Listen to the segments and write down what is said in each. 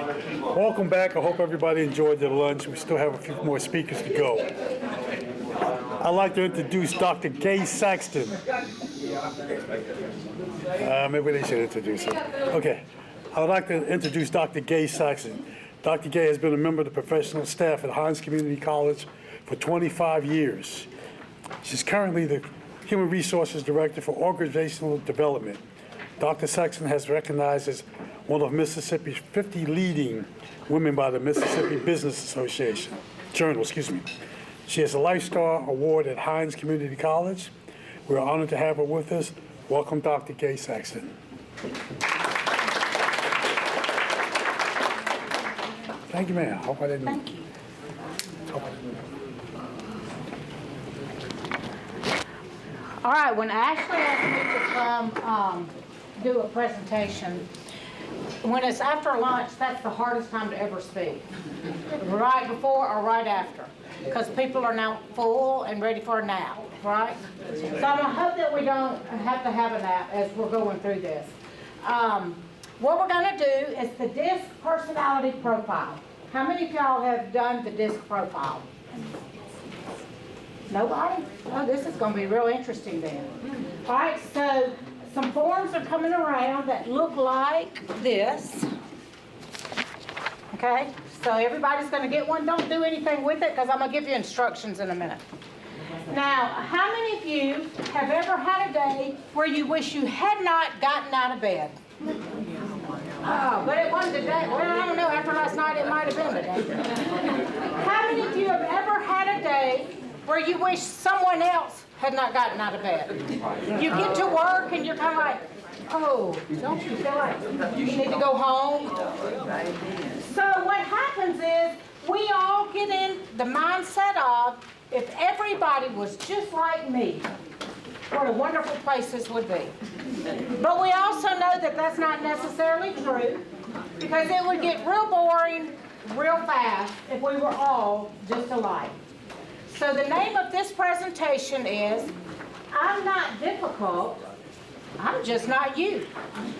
Welcome back. I hope everybody enjoyed their lunch. We still have a few more speakers to go. I'd like to introduce Dr. Gay Saxon. Maybe they should introduce him. Okay. I would like to introduce Dr. Gay Saxon. Dr. Gay has been a member of the professional staff at Hinds Community College for 25 years. She's currently the Human Resources Director for Organizational Development. Dr. Saxon has recognized as one of Mississippi's 50 leading women by the Mississippi Business Association Journal. She has a Lifestar Award at Hinds Community College. We're honored to have her with us. Welcome, Dr. Gay Saxon. Thank you, ma'am. Hope I didn't. Thank you. All right, when Ashley asked me to come do a presentation, when it's after lunch, that's the hardest time to ever speak. Right before or right after, because people are now full and ready for a nap, right? So I'm gonna hope that we don't have to have a nap as we're going through this. What we're gonna do is the DISC personality profile. How many of y'all have done the DISC profile? Nobody? Oh, this is going to be real interesting then. All right, so some forms are coming around that look like this. Okay, so everybody's going to get one. Don't do anything with it because I'm going to give you instructions in a minute. Now, how many of you have ever had a day where you wish you had not gotten out of bed? Oh, but it wasn't today. Well, I don't know. After last night, it might have been today. How many of you have ever had a day where you wish someone else had not gotten out of bed? You get to work and you're kind of like, oh, don't you feel like you need to go home? So what happens is we all get in the mindset of, if everybody was just like me, what a wonderful place this would be. But we also know that that's not necessarily true, because it would get real boring real fast if we were all just alike. So the name of this presentation is, I'm not difficult, I'm just not you.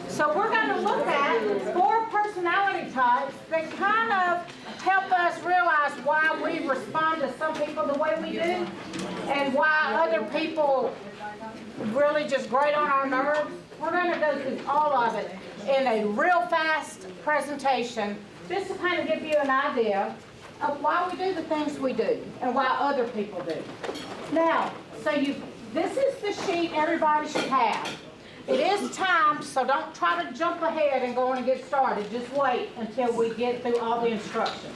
So we're going to look at 4 personality types that kind of help us realize why we respond to some people the way we do, and why other people really just grate on our nerves. We're going to go through all of it in a real fast presentation, just to kind of give you an idea of why we do the things we do and why other people do. Now, so this is the sheet everybody should have. It is timed, so don't try to jump ahead and go on and get started. Just wait until we get through all the instructions.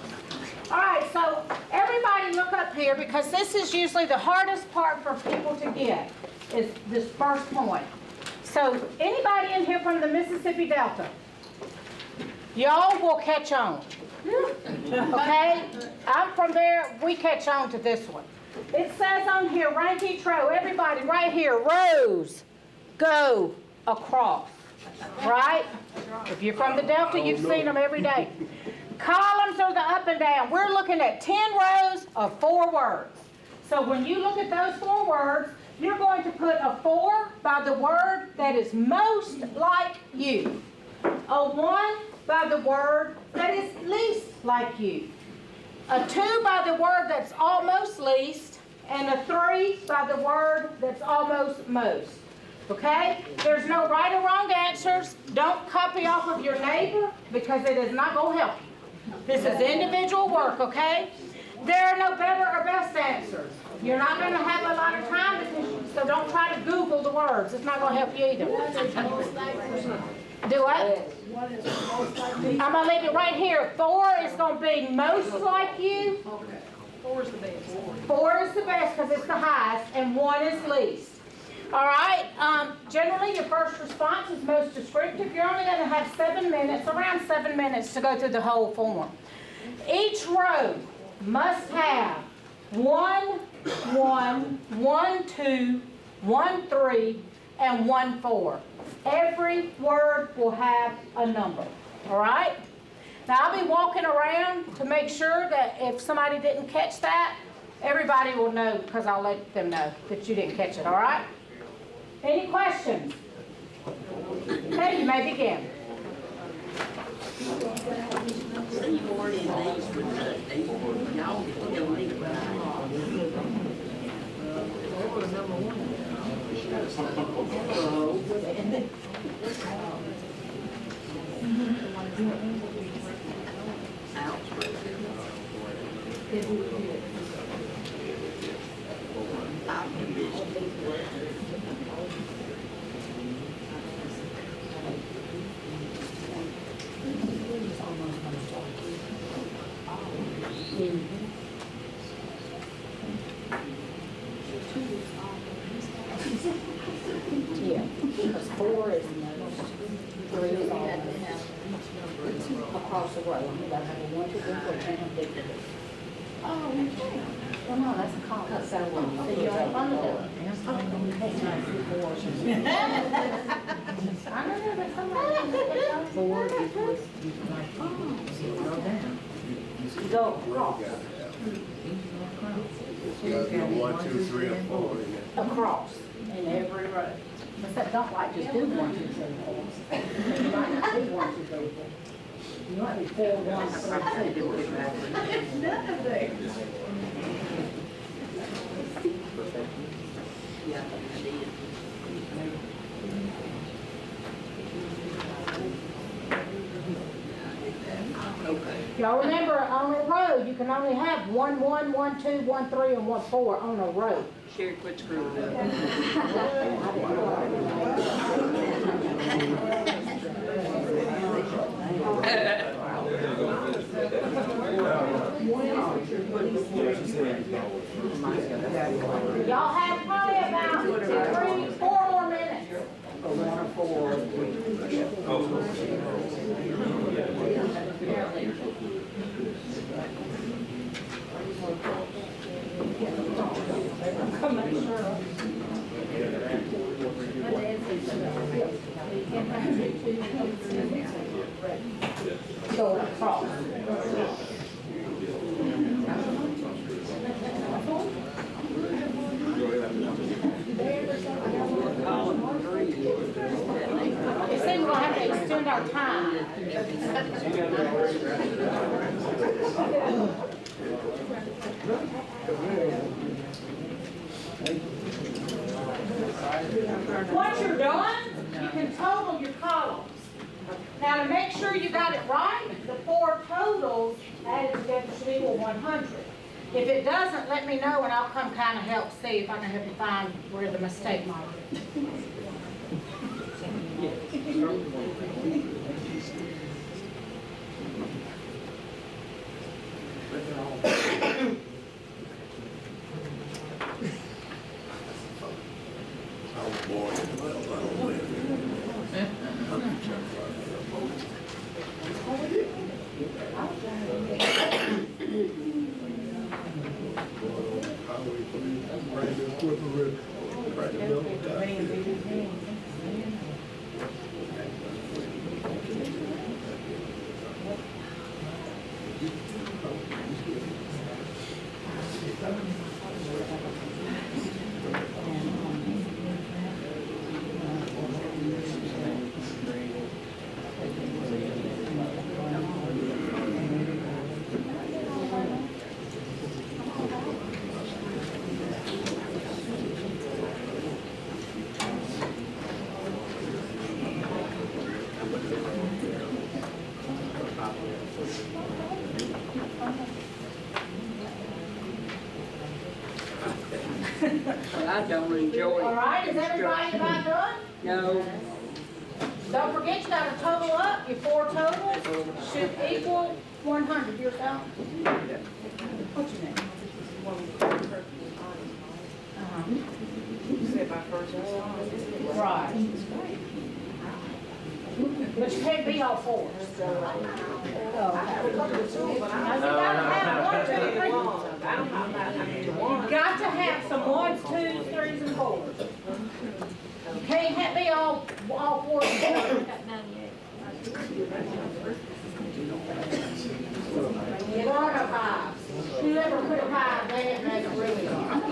All right, so everybody look up here, because this is usually the hardest part for people to get, is this first point. So anybody in here from the Mississippi Delta? Y'all will catch on. Okay? I'm from there, we catch on to this one. It says on here, rank each row. Everybody right here, rows go across. Right? If you're from the Delta, you've seen them every day. Columns are the up and down. We're looking at 10 rows of 4 words. So when you look at those 4 words, you're going to put a 4 by the word that is most like you. A 1 by the word that is least like you. A 2 by the word that's almost least. And a 3 by the word that's almost most. Okay? There's no right or wrong answers. Don't copy off of your neighbor, because it is not going to help you. This is individual work, okay? There are no better or best answers. You're not going to have a lot of time, so don't try to Google the words. It's not going to help you either. Do what? I'm going to leave it right here. 4 is going to be most like you. 4 is the best. 4 is the best because it's the highest, and 1 is least. All right, generally your first response is most descriptive. You're only going to have 7 minutes, around 7 minutes to go through the whole form. Each row must have 1, 1, 1, 2, 1, 3, and 1, 4. Every word will have a number, all right? Now I'll be walking around to make sure that if somebody didn't catch that, everybody will know, because I'll let them know that you didn't catch it, all right? Any questions? Okay, you may begin. Yeah, because 4 is the most, 3 is all across the road. You gotta have a 1, 2, 3, 4, can't have big. Oh, okay. Well, no, that's a call. That's so long. So you ain't fun to do it. I don't know, but somebody. 4 is what's go down. Go across. You gotta do 1, 2, 3, or 4. Across in every road. But that don't like just do 1, 2, 3, 4. You might not do 1, 2, 3, 4. You might be 4, 1, 3, 2. None of them. Y'all remember, on a road, you can only have 1, 1, 1, 2, 1, 3, and 1, 4 on a road. Sherry, quit screwing up. Y'all have probably about 3, 4 more minutes. Go across. It seems we're gonna have to extend our time. Once you're done, you can total your columns. Now, to make sure you got it right, the 4 totals added together should equal 100. If it doesn't, let me know and I'll come kind of help see if I can help you find where the mistake might be. I don't enjoy it. All right, is everybody about done? No. Don't forget you got to total up, your 4 totals should equal 100 yourself. What's your name? Right. But you can't be all 4s. Now, you gotta have 1, 2, 3. You got to have some 1s, 2s, 3s, and 4s. You can't be all 4s and 4s. There are no 5s. Whoever put a 5, they didn't make it really hard.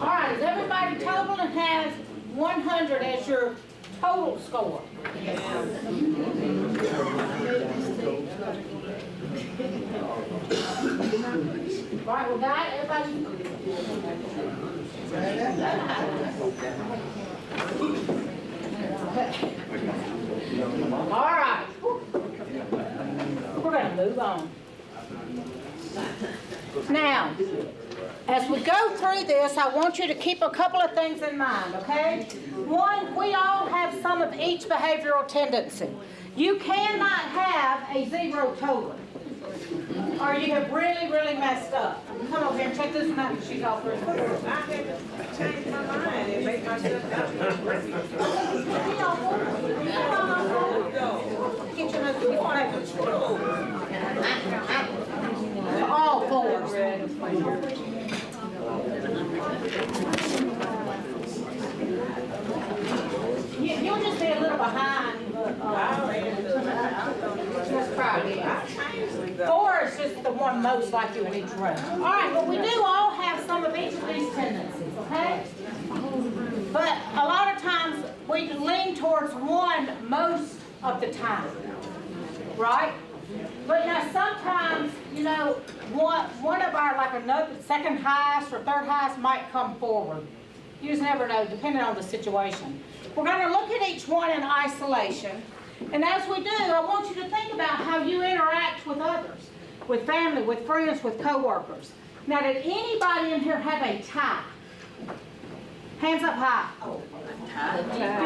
All right, is everybody total and has 100 as your total score? All right, well, guys, everybody. All right. We're going to move on. Now, as we go through this, I want you to keep a couple of things in mind, okay? One, we all have some of each behavioral tendency. You cannot have a zero total, or you have really, really messed up. Come over here and check this one out, because she's all through. I had to change my mind and make myself Get your notes. All fours. You'll just be a little behind, but just try again. 4 is just the one most like you in each row. All right, but we do all have some of each of these tendencies, okay? But a lot of times we lean towards one most of the time, right? But now sometimes, you know, one of our, like another second highest or third highest might come forward. You just never know, depending on the situation. We're going to look at each one in isolation. And as we do, I want you to think about how you interact with others, with family, with friends, with coworkers. Now, did anybody in here have a tie? Hands up high.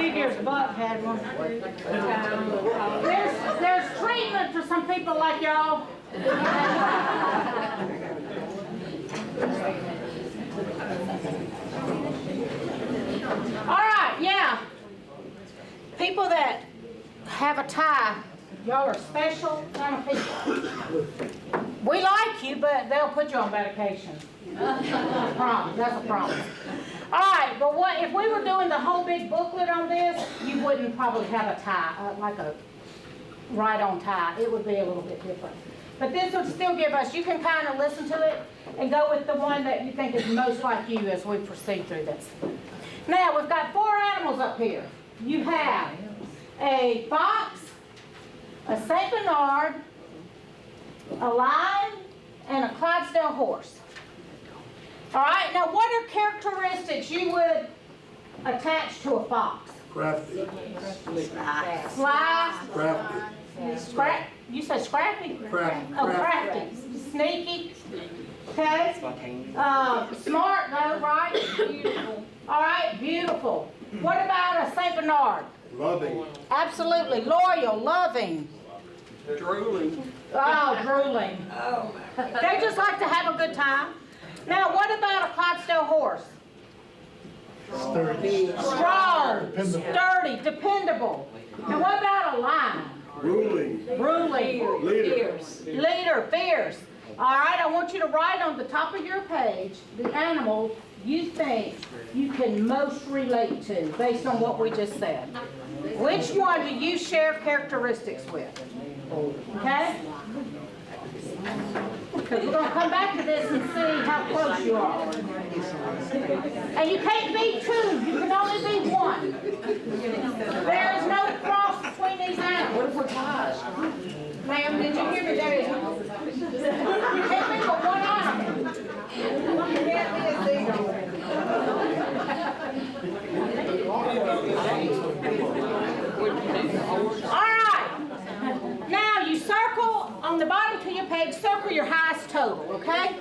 Figures Buck had one. There's treatment for some people like y'all. All right, yeah. People that have a tie, y'all are special kind of people. We like you, but they'll put you on medication. Promise, that's a promise. All right, but what if we were doing the whole big booklet on this? You wouldn't probably have a tie, like a right-on tie. It would be a little bit different. But this would still give us, you can kind of listen to it and go with the one that you think is most like you as we proceed through this. Now, we've got 4 animals up here. You have a fox, a St. Bernard, a lion, and a Clydesdale horse. All right, now what are characteristics you would attach to a fox? Crafty. Sly. Crafty. You said scrappy? Crafty. Oh, crafty. Sneaky. Okay. Smart though, right? Beautiful. All right, beautiful. What about a St. Bernard? Loving. Absolutely. Loyal, loving. Drooling. Oh, drooling. They just like to have a good time. Now, what about a Clydesdale horse? Sturdy. Strong, Dependable. sturdy, dependable. And what about a lion? Ruling. Ruling. Leader. Leader, fierce. All right, I want you to write on the top of your page the animal you think you can most relate to based on what we just said? Which one do you share characteristics with? Okay? Because we're going to come back to this and see how close you are. And you can't be two, you can only be one. There is no cross between these animals. What if we're tied? Ma'am, did you hear me? There is no. You can't be but one animal. All right. Now you circle on the bottom to your page, circle your highest total, okay?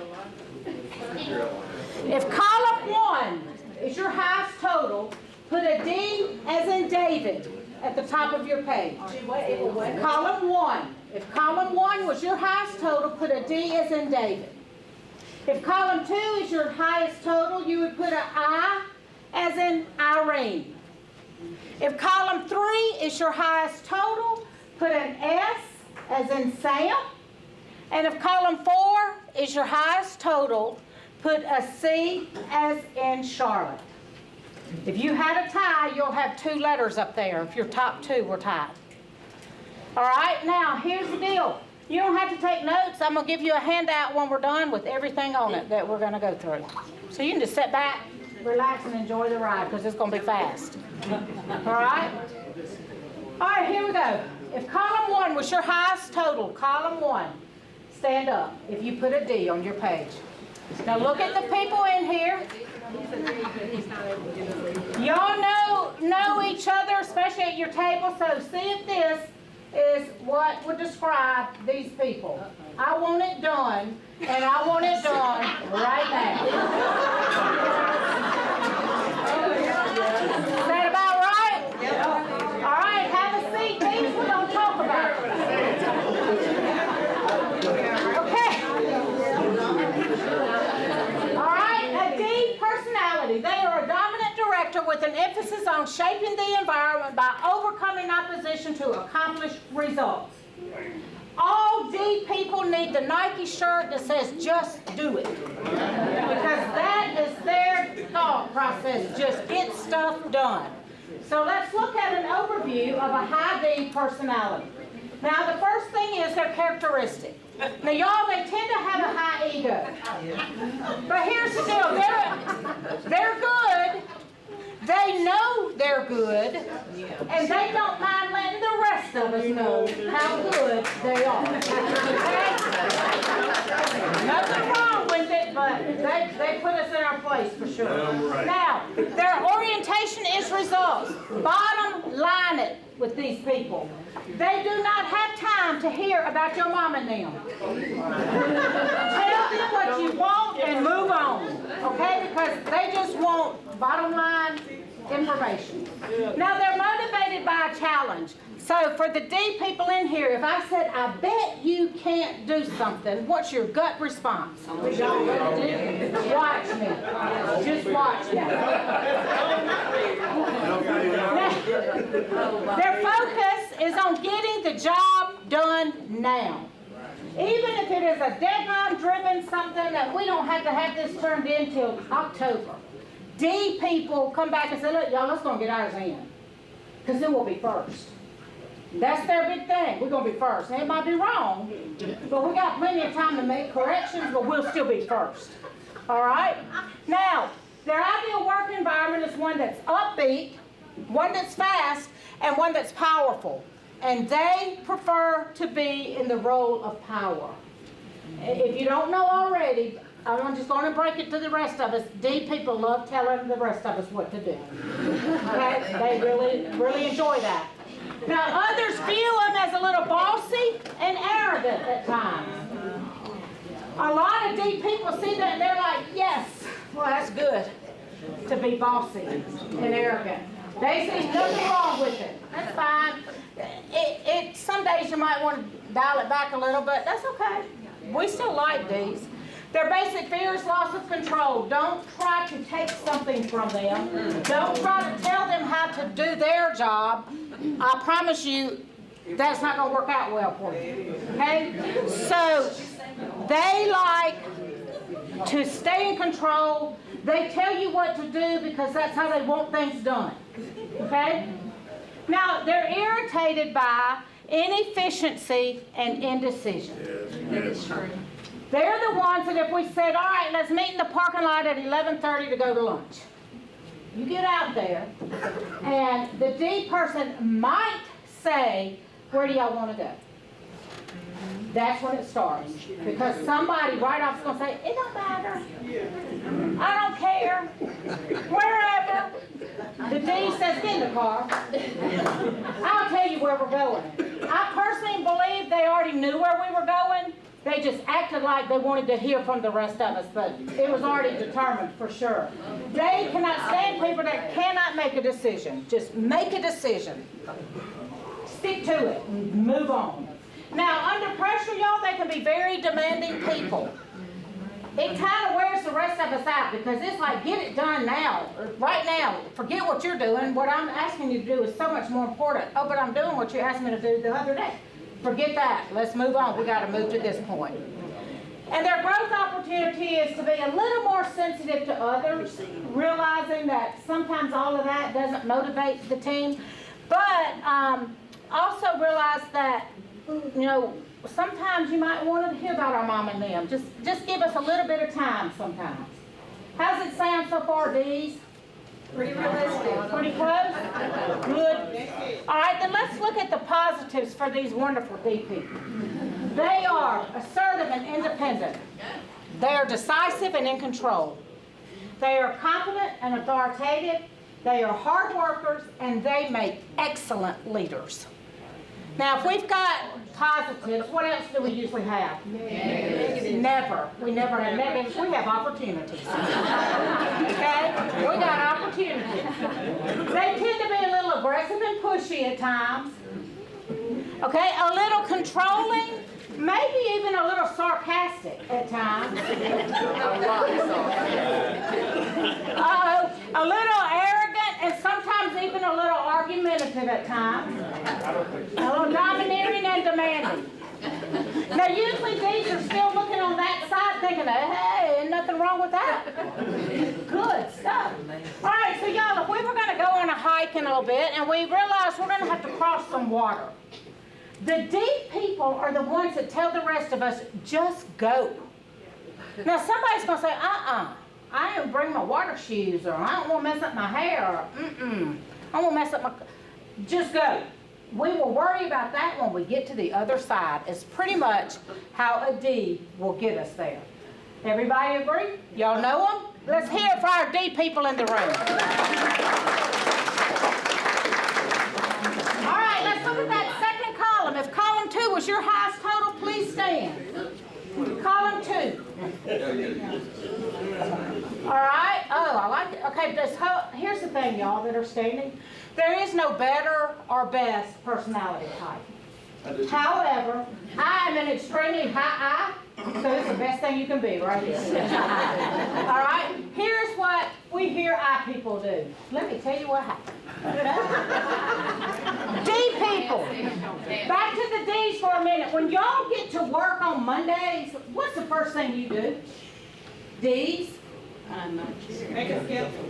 If column 1 is your highest total, put a D as in David at the top of your page. Column 1. If column 1 was your highest total, put a D as in David. If column 2 is your highest total, you would put an I as in Irene. If column 3 is your highest total, put an S as in Sam. And if column 4 is your highest total, put a C as in Charlotte. If you had a tie, you'll have 2 letters up there if your top 2 were tied. All right, now here's the deal. You don't have to take notes. I'm going to give you a handout when we're done with everything on it that we're going to go through. So you can just sit back, relax, and enjoy the ride because it's going to be fast. All right? All right, here we go. If column 1 was your highest total, column 1, stand up if you put a D on your page. Now look at the people in here. Y'all know each other, especially at your table, so see if this is what would describe these people. I want it done, and I want it done right now. Is that about right? All right, have a seat, please. We're going to talk about it. Okay. All right, a D personality. They are a dominant director with an emphasis on shaping the environment by overcoming opposition to accomplish results. All D people need the Nike shirt that says, just do it. Because that is their thought process, just get stuff done. So let's look at an overview of a high D personality. Now the first thing is their characteristic. Now y'all, they tend to have a high ego. But here's the deal, they're good. They know they're good, and they don't mind letting the rest of us know how good they are. Okay? Nothing wrong with it, but they put us in our place for sure. Now, their orientation is results. Bottom line it with these people. They do not have time to hear about your mom and them. Tell them what you want and move on, okay? Because they just want bottom line information. Now they're motivated by a challenge. So for the D people in here, if I said, I bet you can't do something, what's your gut response? Watch me. Just watch me. Their focus is on getting the job done now. Even if it is a deadline-driven something that we don't have to have this turned in till October. D people come back and say, look, y'all, let's go and get ours in. Because then we'll be first. That's their big thing. We're going to be first. And it might be wrong, but we got plenty of time to make corrections, but we'll still be first. All right? Now, their ideal work environment is one that's upbeat, one that's fast, and one that's powerful. And they prefer to be in the role of power. If you don't know already, I'm just going to break it to the rest of us. D people love telling the rest of us what to do. Okay? They really enjoy that. Now, others view them as a little bossy and arrogant at times. A lot of D people see that and they're like, yes, well, that's good to be bossy and arrogant. They see nothing wrong with it. That's fine. Some days you might want to dial it back a little, but that's okay. We still like D's. Their basic fear is loss of control. Don't try to take something from them. Don't try to tell them how to do their job. I promise you, that's not going to work out well for you. Okay? So, they like to stay in control. They tell you what to do because that's how they want things done. Okay? Now, they're irritated by inefficiency and indecision. They're the ones that if we said, all right, let's meet in the parking lot at 11:30 to go to lunch. You get out there, and the D person might say, where do y'all want to go? That's when it starts. Because somebody right off is going to say, it don't matter. I don't care. Wherever. The D says, get in the car. I'll tell you where we're going. I personally believe they already knew where we were going. They just acted like they wanted to hear from the rest of us, but it was already determined for sure. They cannot stand people that cannot make a decision. Just make a decision. Stick to it and move on. Now, under pressure, y'all, they can be very demanding people. It kind of wears the rest of us out because it's like, get it done now, right now. Forget what you're doing. What I'm asking you to do is so much more important. Oh, but I'm doing what you asked me to do the other day. Forget that. Let's move on. We got to move to this point. And their growth opportunity is to be a little more sensitive to others, realizing that sometimes all of that doesn't motivate the team. But also realize that, you know, sometimes you might want to hear about our mom and them. Just give us a little bit of time sometimes. How's it sound so far, D's? Pretty realistic. Pretty close? Good. All right, then let's look at the positives for these wonderful D people. They are assertive and independent. They are decisive and in control. They are confident and authoritative. They are hard workers, and they make excellent leaders. Now, if we've got positives, what else do we usually have? Negatives. Never. We never have negatives. We have opportunities. Okay? We got opportunities. They tend to be a little aggressive and pushy at times. Okay? A little controlling, maybe even a little sarcastic at times. A little arrogant and sometimes even a little argumentative at times. A little domineering and demanding. Now usually these are still looking on that side thinking, hey, ain't nothing wrong with that. Good stuff. All right, so y'all, if we were going to go on a hike in a little bit and we realize we're going to have to cross some water, the deep people are the ones that tell the rest of us, just go. Now somebody's going to say, I didn't bring my water shoes, or I don't want to mess up my hair, or I won't mess up my... Just go. We will worry about that when we get to the other side. It's pretty much how a D will get us there. Everybody agree? Y'all know them? Let's hear it for our D people in the room. All right, let's look at that second column. If column 2 was your highest total, please stand. Column 2. All right. Oh, I like it. Okay, here's the thing, y'all that are standing. There is no better or best personality type. However, I am an extremely high I, so it's the best thing you can be right here. All right? Here's what we hear I people do. Let me tell you what happened. D people. Back to the D's for a minute. When y'all get to work on Mondays, what's the first thing you do? D's? Make a schedule.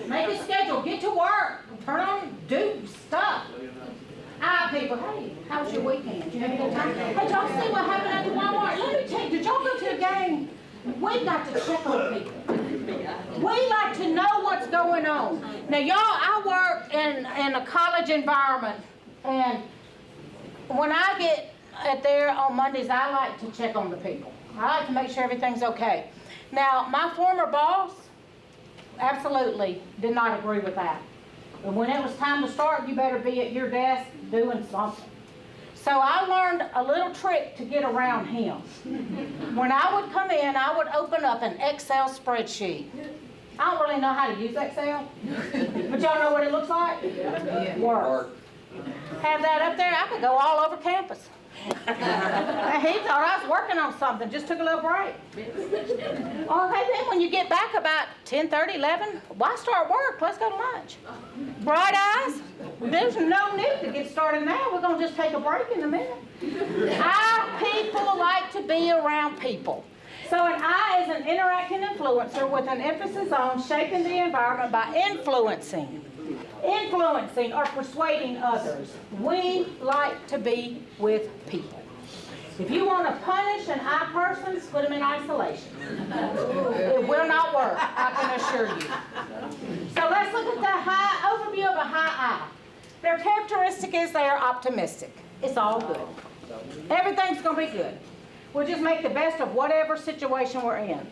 Make a schedule. Get to work. Turn on, do stuff. People, hey, how was your weekend? Did you have a good time? Hey, did y'all see what happened at the Walmart? Let me tell you, did y'all go to a game? We got to check on people. We like to know what's going on. Now, y'all, I work in a college environment, and when I get there on Mondays, I like to check on the people. I like to make sure everything's okay. Now, my former boss absolutely did not agree with that. But when it was time to start, you better be at your desk doing something. So I learned a little trick to get around him. When I would come in, I would open up an Excel spreadsheet. I don't really know how to use Excel, but y'all know what it looks like? Work. Have that up there, I could go all over campus. He thought I was working on something, just took a little break. Okay, then when you get back about 10:30, 11, why start work? Let's go to lunch. Bright eyes, there's no need to get started now. We're going to just take a break in a minute. Our people like to be around people. So an I is an interacting influencer with an emphasis on shaping the environment by influencing or persuading others. We like to be with people. If you want to punish an I person, put them in isolation. It will not work, I can assure you. So let's look at the overview of a high I. Their characteristic is they are optimistic. It's all good. Everything's going to be good. We'll just make the best of whatever situation we're in.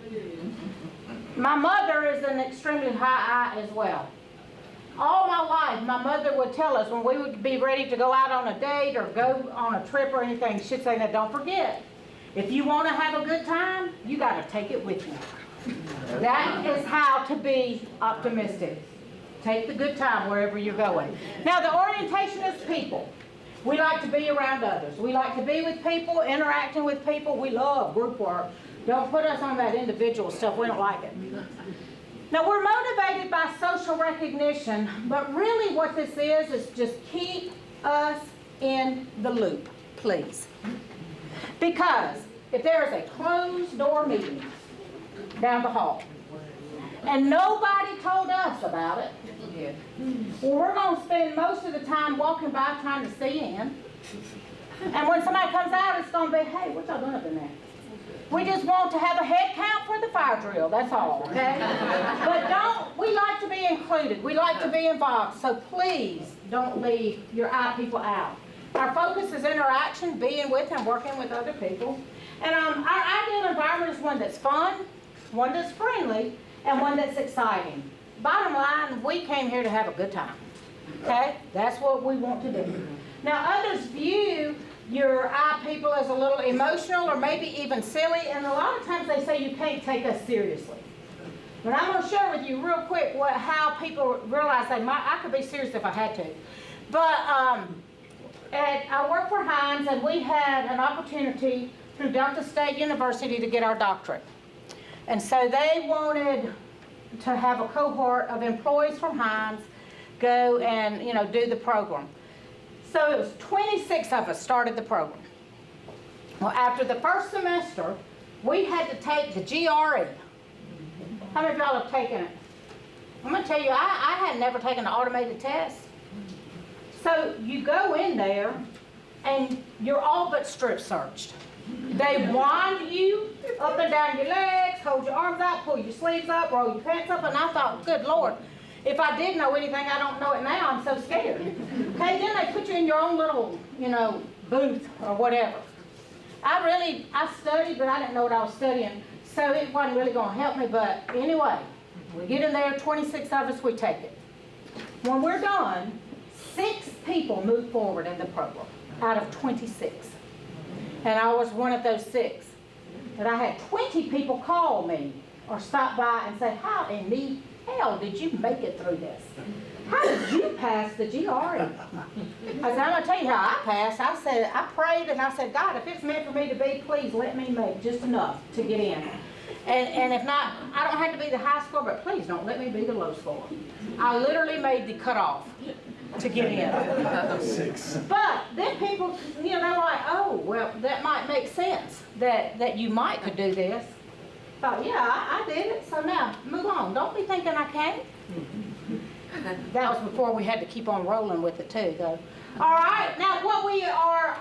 My mother is an extremely high I as well. All my life, my mother would tell us when we would be ready to go out on a date or go on a trip or anything, she'd say, now don't forget, if you want to have a good time, you got to take it with you. That is how to be optimistic. Take the good time wherever you're going. Now the orientation is people. We like to be around others. We like to be with people, interacting with people. We love group work. Don't put us on that individual stuff. We don't like it. Now, we're motivated by social recognition, but really what this is just keep us in the loop, please. Because if there is a closed-door meeting down the hall, and nobody told us about it, well, we're going to spend most of the time walking by trying to see in. And when somebody comes out, it's going to be, hey, what y'all doing up in there? We just want to have a head count for the fire drill, that's all, okay? But we like to be included. We like to be involved. So please don't leave your I people out. Our focus is interaction, being with and working with other people. And our ideal environment is one that's fun, one that's friendly, and one that's exciting. Bottom line, we came here to have a good time, okay? That's what we want to do. Now, others view your I people as a little emotional or maybe even silly, and a lot of times they say you can't take us seriously. But I'm going to share with you real quick how people realize I could be serious if I had to. But I work for Hinds, and we had an opportunity through Delta State University to get our doctorate. And so they wanted to have a cohort of employees from Hinds go and do the program. So it was 26 of us started the program. Well, after the first semester, we had to take the GRE. How many of y'all have taken it? I'm going to tell you, I had never taken an automated test. So you go in there, and you're all but strip searched. They wind you up and down your legs, hold your arms out, pull your sleeves up, roll your pants up, and I thought, good Lord, if I did know anything, I don't know it now, I'm so scared. Okay, then they put you in your own little, booth or whatever. I studied, but I didn't know what I was studying, so it wasn't really going to help me, but anyway, we get in there, 26 of us, we take it. When we're done, 6 people move forward in the program out of 26. And I was one of those 6. But I had 20 people call me or stop by and say, how in the hell did you make it through this? How did you pass the GRE? I said, I'm going to tell you how I passed. I said, I prayed and I said, God, if it's meant for me to be, please let me make just enough to get in. And if not, I don't have to be the high score, but please don't let me be the low score. I literally made the cutoff to get in. 6. But then people, they're like, oh, well, that might make sense that you might could do this. Thought, yeah, I did it, so now move on. Don't be thinking I can't. That was before we had to keep on rolling with it too, though. All right, now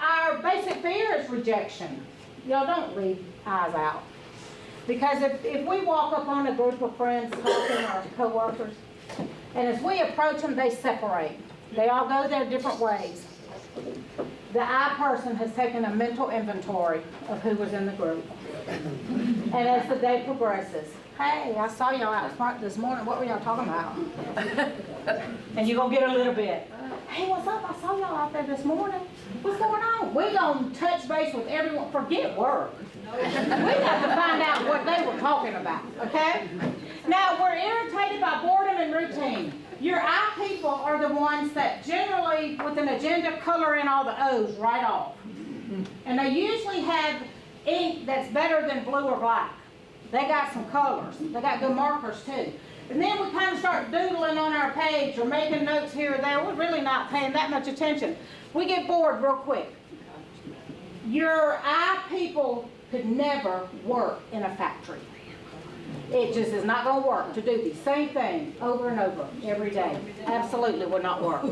our basic fear is rejection. Y'all don't leave eyes out. Because if we walk up on a group of friends talking or co-workers, and as we approach them, they separate. They all go their different ways. The I person has taken a mental inventory of who was in the group. And as the day progresses, hey, I saw y'all out front this morning. What were y'all talking about? And you're going to get a little bit. Hey, what's up? I saw y'all out there this morning. What's going on? We're going to touch base with everyone. Forget work. We have to find out what they were talking about, okay? Now, we're irritated by boredom and routine. Your I people are the ones that generally, with an agenda, color in all the O's right off. And they usually have ink that's better than blue or black. They got some colors. They got good markers too. And then we kind of start doodling on our page or making notes here or there. We're really not paying that much attention. We get bored real quick. Your I people could never work in a factory. It just is not going to work to do the same thing over and over every day. Absolutely would not work.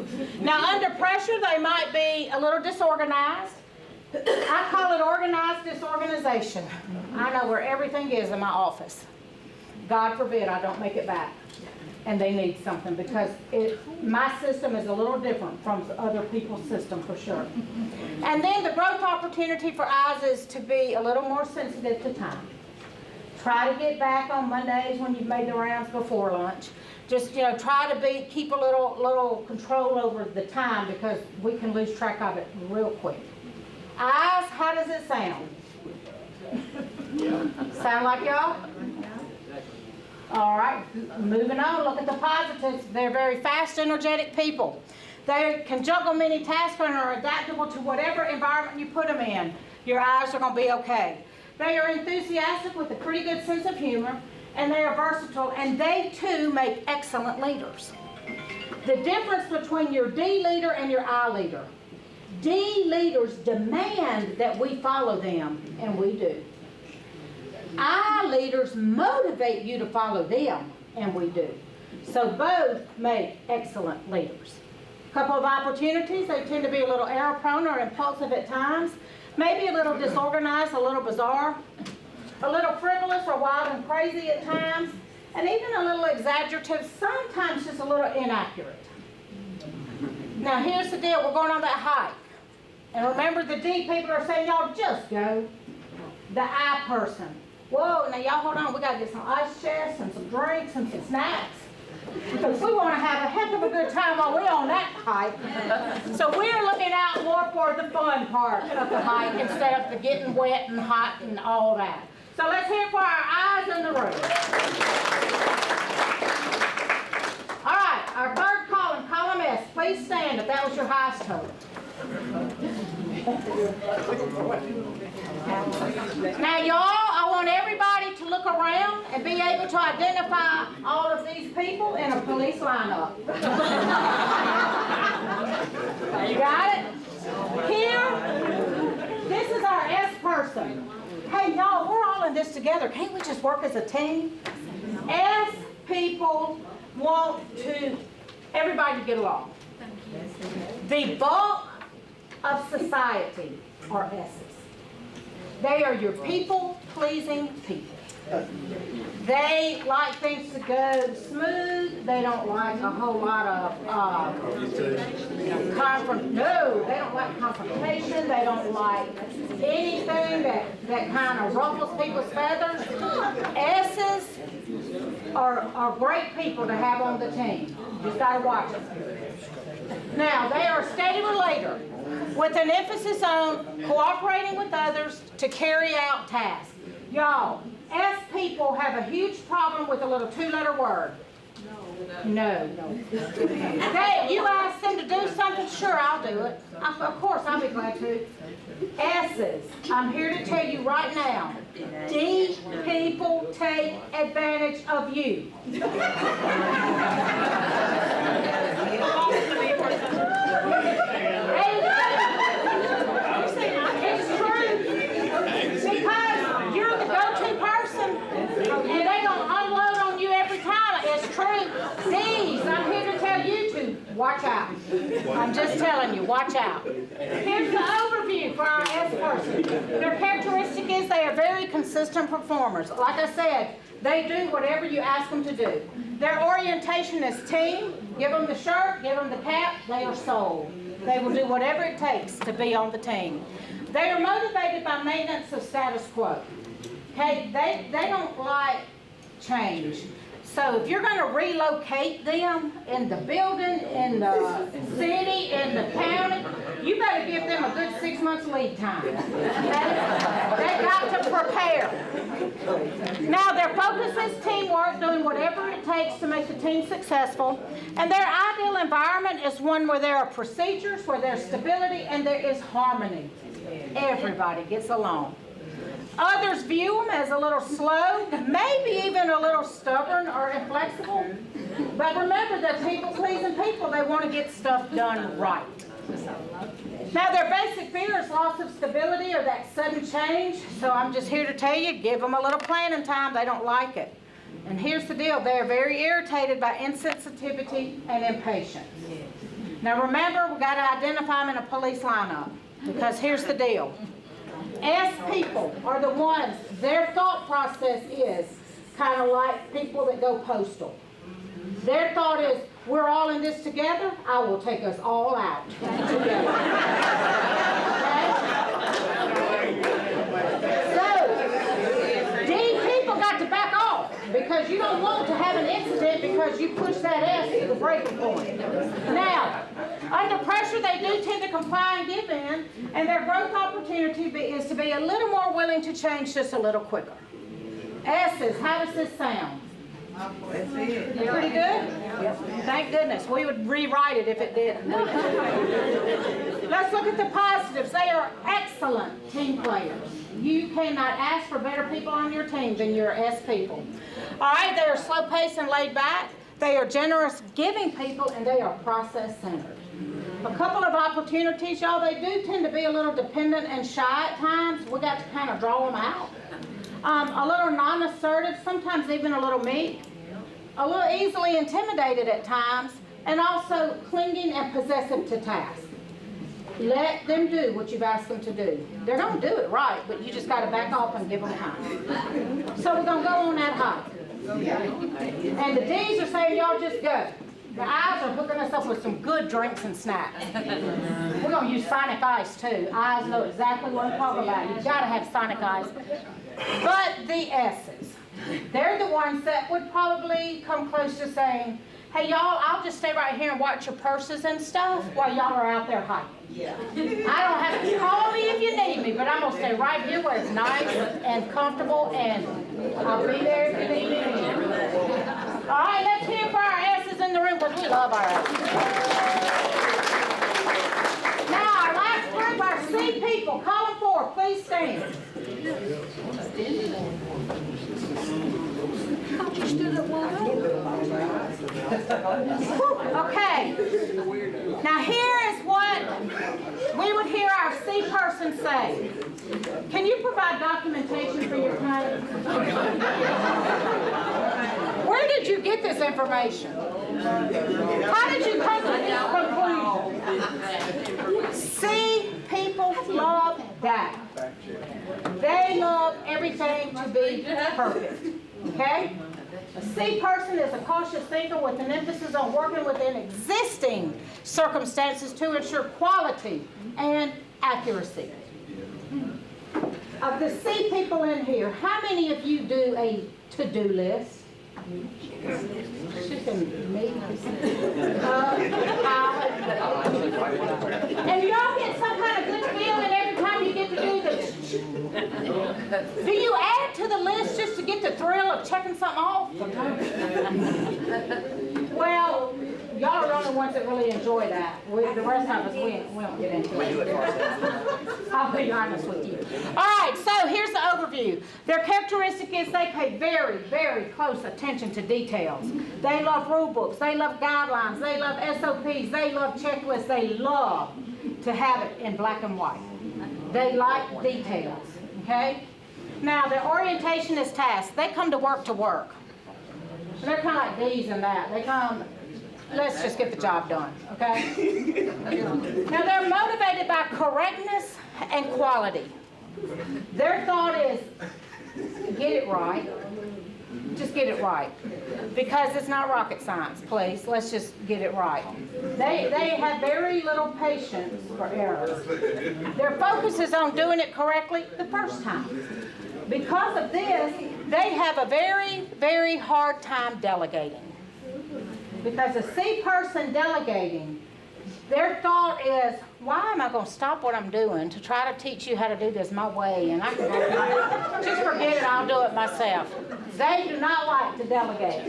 Now, under pressure, they might be a little disorganized. I call it organized disorganization. I know where everything is in my office. God forbid I don't make it back. And they need something because my system is a little different from other people's system for sure. And then the growth opportunity for eyes is to be a little more sensitive to time. Try to get back on Mondays when you've made the rounds before lunch. Just, try to keep a little control over the time because we can lose track of it real quick. Eyes, how does it sound? Sound like y'all? All right, moving on, look at the positives. They're very fast, energetic people. They can juggle many tasks and are adaptable to whatever environment you put them in. Your eyes are going to be okay. They are enthusiastic with a pretty good sense of humor, and they are versatile, and they too make excellent leaders. The difference between your D leader and your I leader. D leaders demand that we follow them, and we do. I leaders motivate you to follow them, and we do. So both make excellent leaders. A couple of opportunities, they tend to be a little error-prone or impulsive at times, maybe a little disorganized, a little bizarre, a little frivolous or wild and crazy at times, and even a little exaggerative, sometimes just a little inaccurate. Now here's the deal, we're going on that hike. And remember the D people are saying, y'all just go. The I person. Whoa, now y'all hold on, we got to get some ice chests and some drinks and some snacks. Because we want to have a heck of a good time while we're on that hike. So we're looking out more for the fun part of the hike instead of the getting wet and hot and all that. So let's hear for our eyes in the room. All right, our third column, column S. Please stand if that was your highest total. Now y'all, I want everybody to look around and be able to identify all of these people in a police lineup. You got it? Here, this is our S person. Hey y'all, we're all in this together. Can't we just work as a team? S people want everybody to get along. The bulk of society are S's. They are your people-pleasing people. They like things to go smooth. They don't like a whole lot of no, they don't like confrontation. They don't like anything that kind of ruffles people's feathers. S's are great people to have on the team. You just got to watch them. Now, they are a steady relator with an emphasis on cooperating with others to carry out tasks. Y'all, S people have a huge problem with a little two-letter word. No. You ask them to do something, sure, I'll do it. Of course, I'll be glad to. S's, I'm here to tell you right now, D people take advantage of you. It's true. Because you're the go-to person, and they're going to unload on you every time. It's true. D's, I'm here to tell you to watch out. I'm just telling you, watch out. Here's the overview for our S person. Their characteristic is they are very consistent performers. Like I said, they do whatever you ask them to do. Their orientation is team. Give them the shirt, give them the cap, they are sold. They will do whatever it takes to be on the team. They are motivated by maintenance of status quo. Okay, they don't like change. So if you're going to relocate them in the building, in the city, in the county, you better give them a good 6 months lead time. They've got to prepare. Now their focus is teamwork, doing whatever it takes to make the team successful. And their ideal environment is one where there are procedures, where there's stability, and there is harmony. Everybody gets along. Others view them as a little slow, maybe even a little stubborn or inflexible. But remember, they're people-pleasing people. They want to get stuff done right. Now, their basic fear is loss of stability or that sudden change. So I'm just here to tell you, give them a little planning time. They don't like it. And here's the deal. They are very irritated by insensitivity and impatience. Now, remember, we've got to identify them in a police lineup. Because here's the deal. S people are the ones, their thought process is kind of like people that go postal. Their thought is, we're all in this together, I will take us all out together. Okay? So, D people got to back off because you don't want to have an incident because you push that S to the breaking point. Now, under pressure, they do tend to comply and give in, and their growth opportunity is to be a little more willing to change just a little quicker. S's, how does this sound? Pretty good? Thank goodness. We would rewrite it if it didn't. Let's look at the positives. They are excellent team players. You cannot ask for better people on your team than your S people. All right, they are slow-paced and laid back. They are generous, giving people, and they are process-centered. A couple of opportunities, y'all, they do tend to be a little dependent and shy at times. We got to kind of draw them out. A little non-assertive, sometimes even a little meek, a little easily intimidated at times, and also clinging and possessive to tasks. Let them do what you've asked them to do. They're going to do it right, but you just got to back off and give them time. So we're going to go on that hike. And the D's are saying, y'all just go. The I's are hooking us up with some good drinks and snacks. We're going to use Sonic Ice too. I's know exactly what I'm talking about. You've got to have Sonic Ice. But the S's, they're the ones that would probably come close to saying, hey y'all, I'll just stay right here and watch your purses and stuff while y'all are out there hiking. Yeah. I don't have to call me if you need me, but I'm going to stay right here where it's nice and comfortable, and I'll be there if you need me. All right, let's hear for our S's in the room because we love our S's. Now, our last group, our C people, column 4, please stand. Okay. Now here is what we would hear our C person say. Can you provide documentation for your claim? Where did you get this information? How did you come to this conclusion? C people love that. They love everything to be perfect. Okay? A C person is a cautious thinker with an emphasis on working within existing circumstances to ensure quality and accuracy. Of the C people in here, how many of you do a to-do list? And y'all get some kind of good feeling every time you get to do this. Do you add to the list just to get the thrill of checking something off? Well, y'all are the only ones that really enjoy that. The rest of us, we don't get into it. I'll be honest with you. All right, so here's the overview. Their characteristic is they pay very, very close attention to details. They love rule books. They love guidelines. They love SOPs. They love checklists. They love to have it in black and white. They like details, okay? Now, their orientation is task. They come to work to work. They're kind of like D's in that. They come, let's just get the job done, okay? Now, they're motivated by correctness and quality. Their thought is, get it right. Just get it right. Because it's not rocket science, please. Let's just get it right. They have very little patience for errors. Their focus is on doing it correctly the first time. Because of this, they have a very, very hard time delegating. Because a C person delegating, their thought is, why am I going to stop what I'm doing to try to teach you how to do this my way, and I can just forget it, I'll do it myself. They do not like to delegate.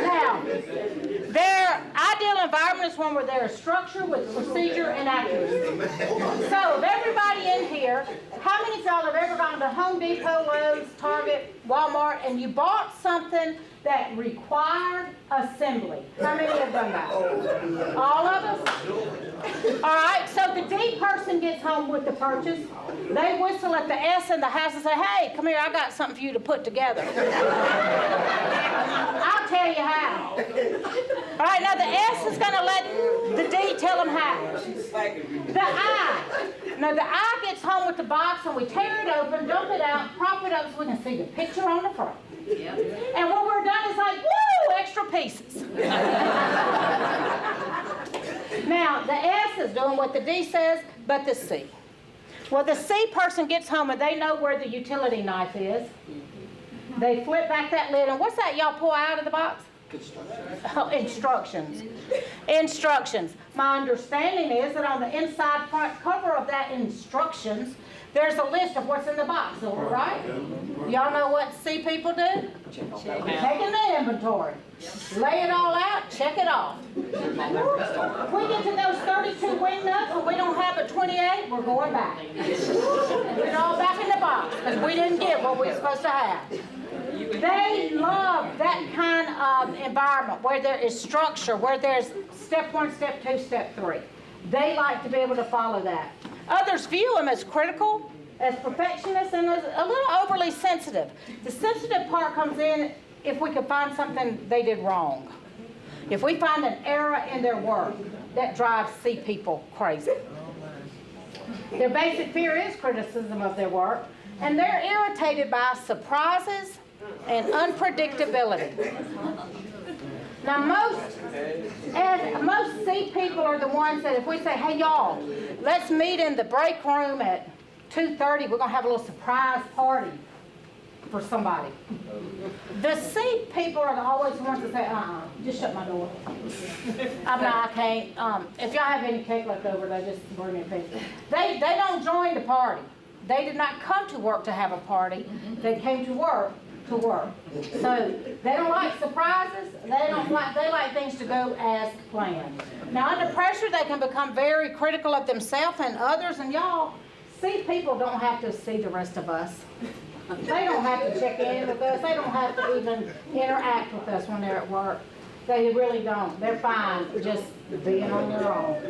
Now, their ideal environment environment is one where there is structure with procedure and accuracy. So, of everybody in here, how many of y'all have ever gone to Home Depot, Lowe's, Target, Walmart, and you bought something that required assembly? How many have done that? All of us? All right, so the D person gets home with the purchase. They whistle at the S in the house and say, hey, come here, I got something for you to put together. I'll tell you how. All right, now the S is going to let the D tell them how. The I. Now the I gets home with the box and we tear it open, dump it out, prop it up so we can see the picture on the front. Yep. And when we're done, it's like, woo, extra pieces. Now, the S is doing what the D says, but the C. Well, the C person gets home and they know where the utility knife is. They flip back that lid, and what's that y'all pull out of the box? Oh, instructions. Instructions. My understanding is that on the inside front cover of that instructions, there's a list of what's in the box, right? Y'all know what C people do? Taking the inventory. Lay it all out, check it off. We get to those 32 wing nuts and we don't have a 28, we're going back. Put it all back in the box because we didn't get what we were supposed to have. They love that kind of environment where there is structure, where there's step 1, step 2, step 3. They like to be able to follow that. Others view them as critical, as perfectionists, and as a little overly sensitive. The sensitive part comes in if we could find something they did wrong. If we find an error in their work, that drives C people crazy. Their basic fear is criticism of their work, and they're irritated by surprises and unpredictability. Now most C people are the ones that if we say, hey y'all, let's meet in the break room at 2:30, we're gonna have a little surprise party for somebody. The C people are always the ones that say, just shut my door. I can't. If y'all have any cake left over, they just bring me a piece. They don't join the party. They did not come to work to have a party. They came to work. So they don't like surprises. They like things to go as planned. Now under pressure, they can become very critical of themselves and others. And y'all, C people don't have to see the rest of us. They don't have to check in with us. They don't have to even interact with us when they're at work. They really don't. They're fine just being on their own.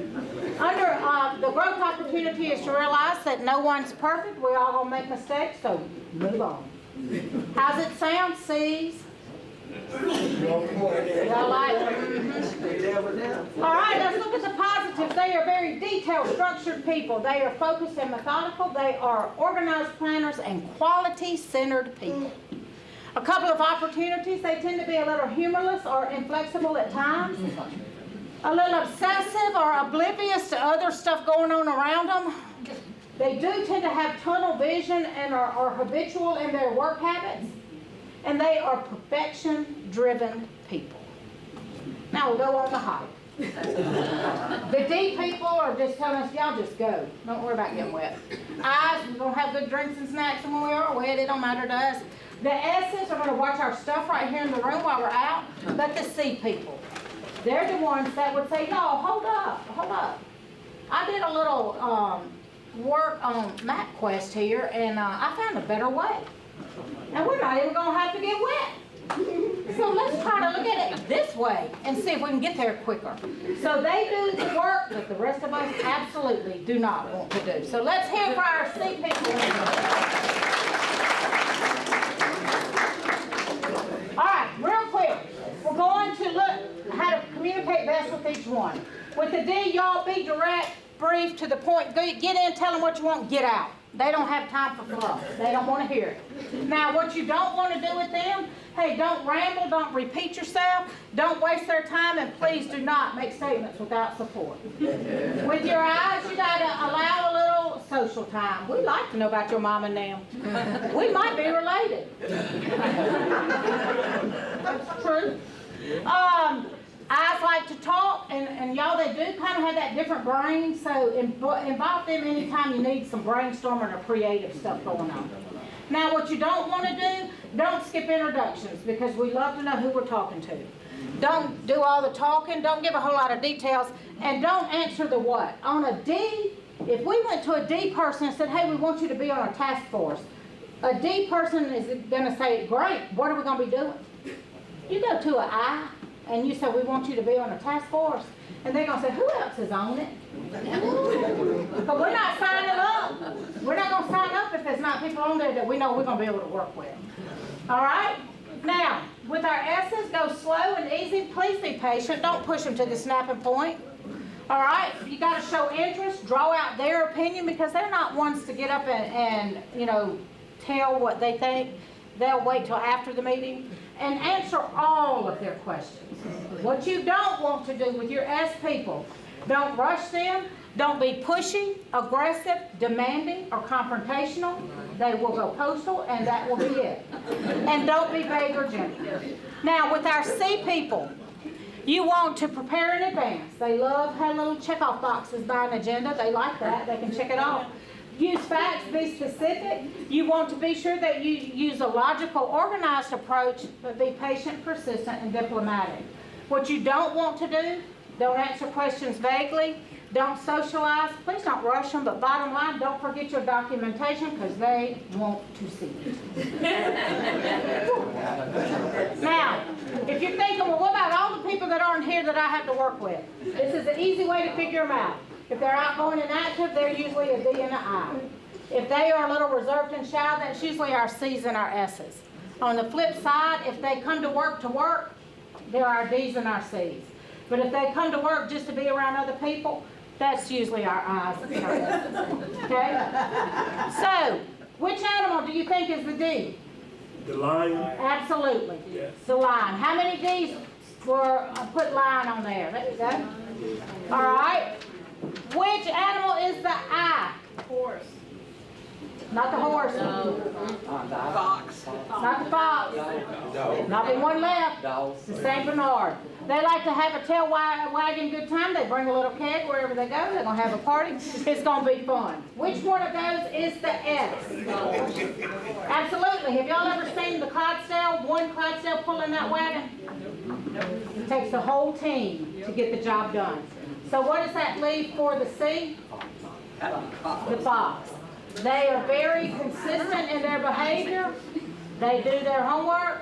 Under the growth opportunity is to realize that no one's perfect. We all gonna make mistakes, so move on. How's it sound, C's? Y'all like it? All right, let's look at the positives. They are very detailed, structured people. They are focused and methodical. They are organized planners and quality-centered people. A couple of opportunities, they tend to be a little humorless or inflexible at times. A little obsessive or oblivious to other stuff going on around them. They do tend to have tunnel vision and are habitual in their work habits. And they are perfection-driven people. Now we'll go on the hike. The D people are just telling us, y'all just go. Don't worry about getting wet. I's, we're going to have good drinks and snacks, and when we are wet, it don't matter to us. The S's are going to watch our stuff right here in the room while we're out. But the C people, they're the ones that would say, no, hold up. I did a little work on MapQuest here, and I found a better way. And we're not even going to have to get wet. So let's try to look at it this way and see if we can get there quicker. So they do the work that the rest of us absolutely do not want to do. So let's hear for our C people. All right, real quick. We're going to look how to communicate best with each one. With the D, y'all be direct, brief, to the point. Get in, tell them what you want, get out. They don't have time for fluff. They don't want to hear it. Now, what you don't want to do with them, hey, don't ramble, don't repeat yourself, don't waste their time, and please do not make statements without support. With your eyes, you got to allow a little social time. We'd like to know about your mom and them. We might be related. That's true. Eyes like to talk, and y'all, they do kind of have that different brain, so involve them anytime you need some brainstorming or creative stuff going on. Now, what you don't want to do, don't skip introductions, because we love to know who we're talking to. Don't do all the talking, don't give a whole lot of details, and don't answer the what. On a D, if we went to a D person and said, hey, we want you to be on a task force, a D person is gonna say, great, what are we gonna be doing? You go to an I, and you say, we want you to be on a task force, and they're gonna say, who else is on it? But we're not signing up. We're not gonna sign up if there's not people on there that we know we're gonna be able to work with. All right? Now, with our S's, go slow and easy. Please be patient. Don't push them to the snapping point. All right? You got to show interest. Draw out their opinion because they're not ones to get up and tell what they think. They'll wait till after the meeting. And answer all of their questions. What you don't want to do with your S people, don't rush them. Don't be pushy, aggressive, demanding, or confrontational. They will go postal, and that will be it. And don't be vague or gentle. Now, with our C people, you want to prepare in advance. They love having little checkoff boxes by an agenda. They like that. They can check it off. Use facts, be specific. You want to be sure that you use a logical, organized approach, but be patient, persistent, and diplomatic. What you don't want to do, don't answer questions vaguely. Don't socialize. Please don't rush them, but bottom line, don't forget your documentation because they want to see it. Now, if you're thinking, well, what about all the people that aren't here that I have to work with? This is an easy way to figure them out. If they're outgoing and active, they're usually a D and an I. If they are a little reserved and shy, that's usually our C's and our S's. On the flip side, if they come to work, they're our D's and our C's. But if they come to work just to be around other people, that's usually our I's and our S's. Okay? So, which animal do you think is the D? The lion. Absolutely. Yes. The lion. How many D's were put lion on there? There you go. All right. Which animal is the I? Horse. Not the horse. Fox. Not the fox. Not the one left. The St. Bernard. They like to have a tail wagging good time. They bring a little keg wherever they go. They're going to have a party. It's going to be fun. Which one of those is the S? Absolutely. Have y'all ever seen the Clydesdale? One Clydesdale pulling that wagon? It takes the whole team to get the job done. So what does that leave for the C? The fox. They are very consistent in their behavior. They do their homework.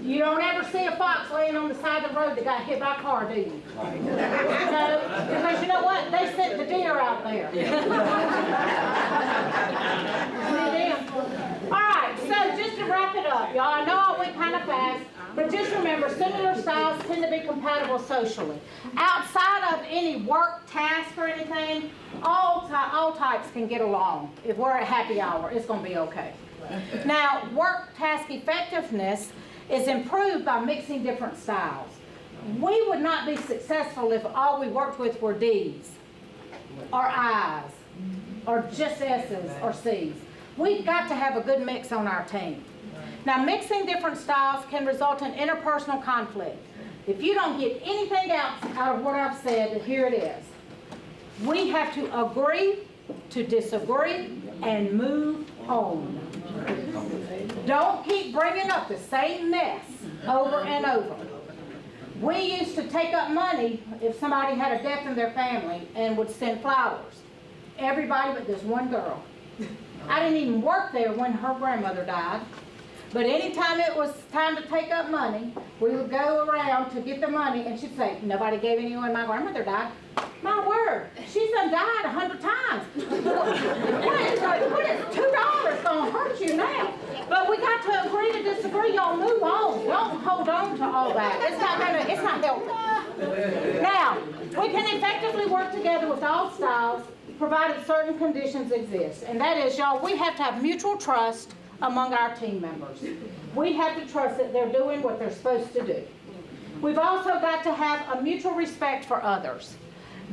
You don't ever see a fox laying on the side of the road that got hit by a car, do you? No, because you know what? They sent the deer out there. All right, so just to wrap it up, y'all, I know I went kind of fast, but just remember, similar styles tend to be compatible socially. Outside of any work task or anything, all types can get along. If we're at happy hour, it's going to be okay. Now, work task effectiveness is improved by mixing different styles. We would not be successful if all we worked with were D's, or I's, or just S's or C's. We've got to have a good mix on our team. Now, mixing different styles can result in interpersonal conflict. If you don't get anything else out of what I've said, here it is. We have to agree to disagree and move on. Don't keep bringing up the same mess over and over. We used to take up money if somebody had a death in their family and would send flowers. Everybody but this one girl. I didn't even work there when her grandmother died. But anytime it was time to take up money, we would go around to get the money, and she'd say, nobody gave any when my grandmother died. My word, she's done died 100 times. What is $2 going to hurt you now? But we got to agree to disagree. Y'all move on. Don't hold on to all that. It's not helpful. Now, we can effectively work together with all styles, provided certain conditions exist. And that is, y'all, we have to have mutual trust among our team members. We have to trust that they're doing what they're supposed to do. We've also got to have a mutual respect for others.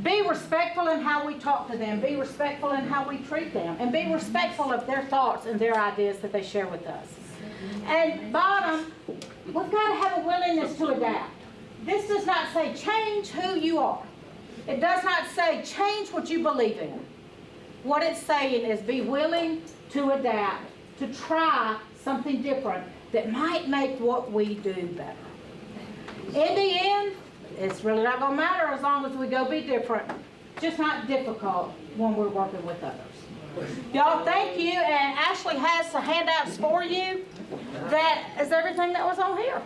Be respectful in how we talk to them. Be respectful in how we treat them. And be respectful of their thoughts and their ideas that they share with us. And bottom, we've got to have a willingness to adapt. This does not say change who you are. It does not say change what you believe in. What it's saying is be willing to adapt, to try something different that might make what we do better. In the end, it's really not gonna matter as long as we go be different. Just not difficult when we're working with others. Y'all, thank you, and Ashley has the handouts for you. That is everything that was on here.